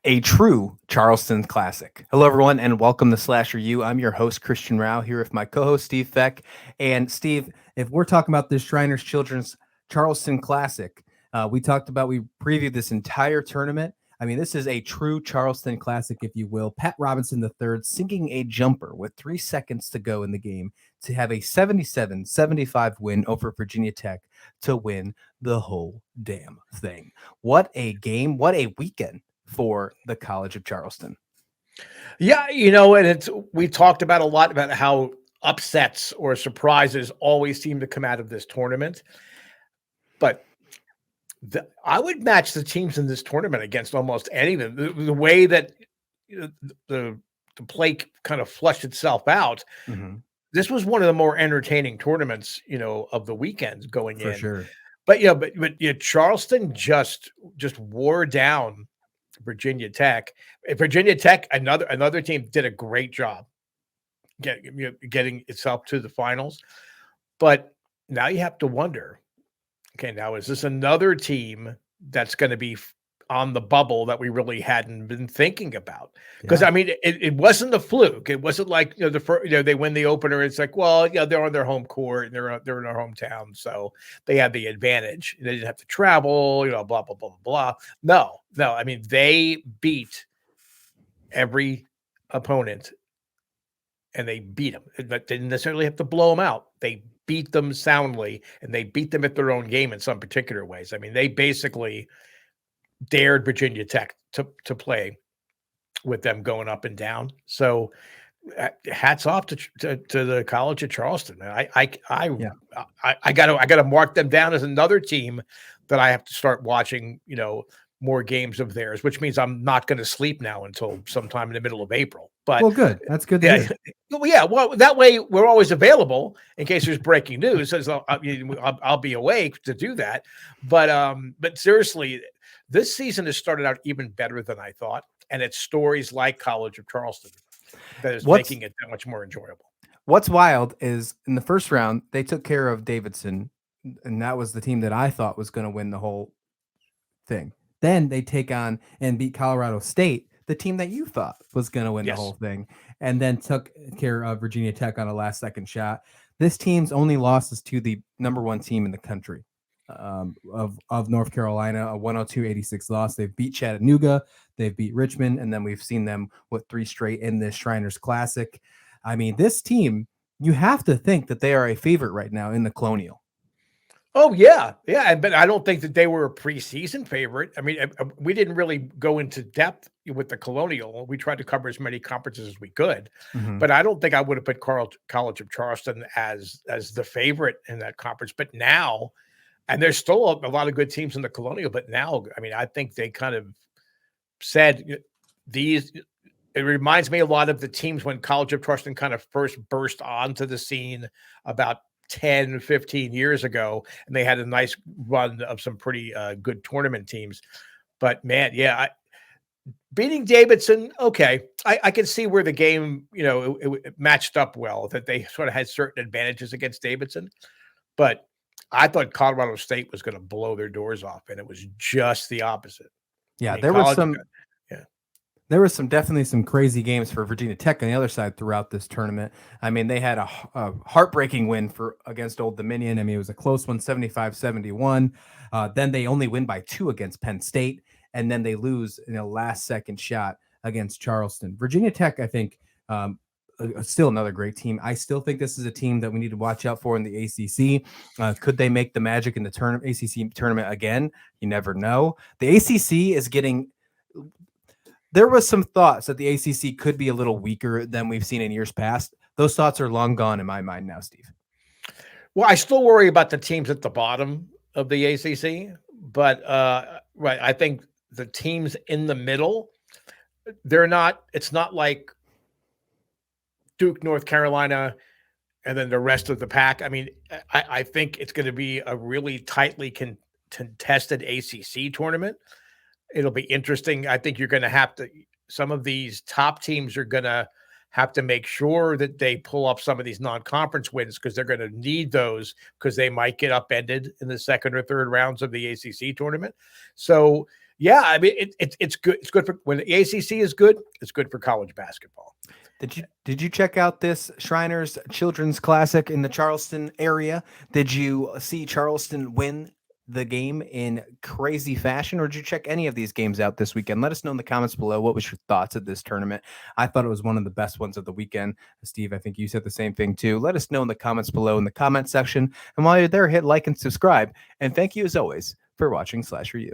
a true Charleston classic. Hello, everyone, and welcome to Slasher U. I'm your host, Christian Rao, here with my co-host, Steve Feck. And Steve, if we're talking about this Shriners Children's Charleston Classic, we previewed this entire tournament. I mean, this is a true Charleston classic, if you will. Pat Robinson III sinking a jumper with 3 seconds to go in the game to have a 77-75 win over Virginia Tech to win the whole damn thing. What a game. What a weekend for the College of Charleston. Yeah, and we talked about a lot about how upsets or surprises always seem to come out of this tournament. But I would match the teams in this tournament against almost any of them. The way that the play kind of flushed itself out. Mm-hmm. This was one of the more entertaining tournaments, of the weekends going in. For sure. But Charleston just wore down Virginia Tech. Virginia Tech, another team, did a great job getting itself to the finals. But now you have to wonder, okay, now is this another team that's going to be on the bubble that we really hadn't been thinking about? Because I mean, it wasn't a fluke. It wasn't like they win the opener. It's like, well, they're on their home court and they're in their hometown, so they had the advantage. They didn't have to travel, blah blah blah blah. No. I mean, they beat every opponent, and they beat them. But they didn't necessarily have to blow them out. They beat them soundly, and they beat them at their own game in some particular ways. I mean, they basically dared Virginia Tech to play with them going up and down. So hats off to the College of Charleston. I gotta mark them down as another team that I have to start watching, more games of theirs, which means I'm not going to sleep now until sometime in the middle of April. But well, good. That's good. Well, that way we're always available in case there's breaking news. I'll be awake to do that. But seriously, this season has started out even better than I thought, and it's stories like College of Charleston that is making it that much more enjoyable. What's wild is in the first round, they took care of Davidson, and that was the team that I thought was going to win the whole thing. Then they take on and beat Colorado State, the team that you thought was going to win the whole thing, and then took care of Virginia Tech on a last-second shot. This team's only loss is to the number one team in the country. Of North Carolina, a 102-86 loss. They've beat Chattanooga, they've beat Richmond, and then we've seen them with 3 straight in this Shriners Classic. I mean, this team, you have to think that they are a favorite right now in the Colonial. Oh, yeah. But I don't think that they were a preseason favorite. I mean, we didn't really go into depth with the Colonial. We tried to cover as many conferences as we could, but I don't think I would have put College of Charleston as the favorite in that conference. But now, and there's still a lot of good teams in the Colonial, but now, I mean, I think they kind of said it reminds me a lot of the teams when College of Charleston kind of first burst onto the scene about 10, 15 years ago, and they had a nice run of some pretty good tournament teams. But man, beating Davidson, okay, I can see where the game, it matched up well, that they sort of had certain advantages against Davidson, but I thought Colorado State was going to blow their doors off, and it was just the opposite. Yeah, there was definitely some crazy games for Virginia Tech on the other side throughout this tournament. I mean, they had a heartbreaking win against Old Dominion. I mean, it was a close one, 75-71. Then they only win by 2 against Penn State, and then they lose in a last-second shot against Charleston. Virginia Tech, I think, still another great team. I still think this is a team that we need to watch out for in the ACC. Could they make the magic in the ACC tournament again? You never know. The ACC is getting... There was some thoughts that the ACC could be a little weaker than we've seen in years past. Those thoughts are long gone in my mind now, Steve. Well, I still worry about the teams at the bottom of the ACC, but I think the teams in the middle, it's not like Duke, North Carolina, and then the rest of the pack. I mean, I think it's going to be a really tightly contested ACC tournament. It'll be interesting. I think you're going to have to, some of these top teams are going to have to make sure that they pull up some of these non-conference wins, because they're going to need those, because they might get upended in the second or third rounds of the ACC tournament. So Yeah, I mean it's good. It's good for when the ACC is good. It's good for college basketball. Did you check out this Shriners Children's Classic in the Charleston area? Did you see Charleston win the game in crazy fashion, or did you check any of these games out this weekend? Let us know in the comments below. What was your thoughts of this tournament? I thought it was one of the best ones of the weekend. Steve, I think you said the same thing too. Let us know in the comments below in the comment section. And while you're there, hit like and subscribe. And thank you as always for watching SlasherU.